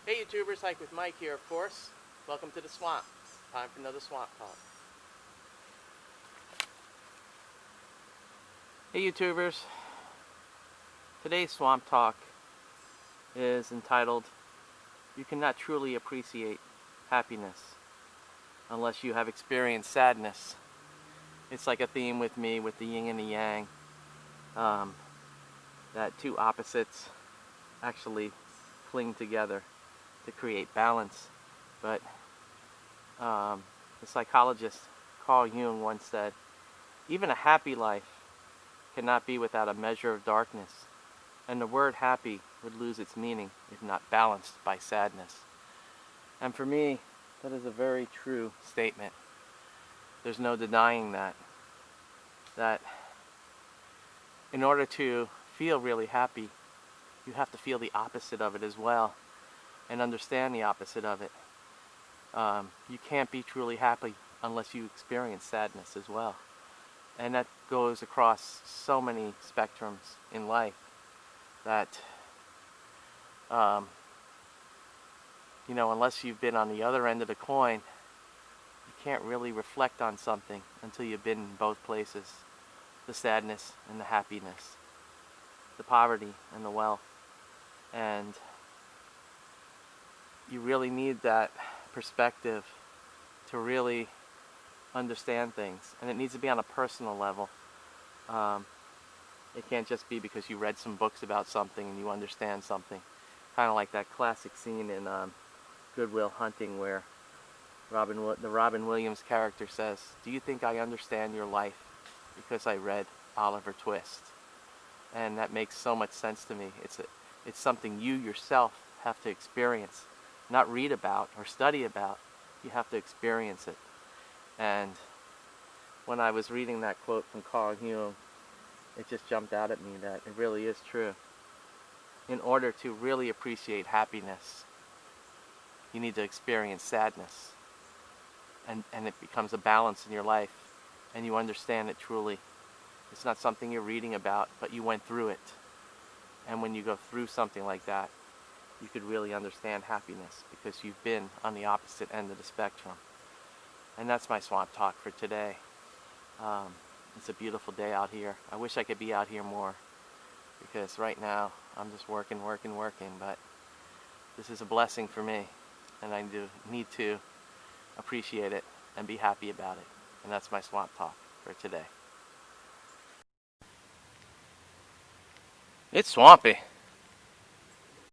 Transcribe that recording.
Hey YouTubers, Hike with Mike here, of course. Welcome to the swamp. Time for another swamp talk. Hey YouTubers, today's swamp talk is entitled, You Cannot Truly Appreciate Happiness Unless You Have Experienced Sadness. It's like a theme with me, with the yin and the yang, that two opposites actually cling together to create balance. But the psychologist Carl Jung once said, even a happy life cannot be without a measure of darkness, and the word happy would lose its meaning if not balanced by sadness. And for me, that is a very true statement. There's no denying that in order to feel really happy, you have to feel the opposite of it as well and understand the opposite of it. You can't be truly happy unless you experience sadness as well. And that goes across so many spectrums in life that, unless you've been on the other end of the coin, you can't really reflect on something until you've been in both places. The sadness and the happiness, the poverty and the wealth. And you really need that perspective to really understand things, and it needs to be on a personal level. It can't just be because you read some books about something and you understand something. Kind of like that classic scene in Good Will Hunting where the Robin Williams character says, "Do you think I understand your life because I read Oliver Twist?" And that makes so much sense to me. It's something you yourself have to experience, not read about or study about. You have to experience it. And when I was reading that quote from Carl Jung, it just jumped out at me that it really is true. In order to really appreciate happiness, you need to experience sadness. And it becomes a balance in your life, and you understand it truly. It's not something you're reading about, but you went through it. And when you go through something like that, you could really understand happiness because you've been on the opposite end of the spectrum. And that's my swamp talk for today. It's a beautiful day out here. I wish I could be out here more because right now I'm just working, but this is a blessing for me, and I do need to appreciate it and be happy about it. And that's my swamp talk for today. It's swampy.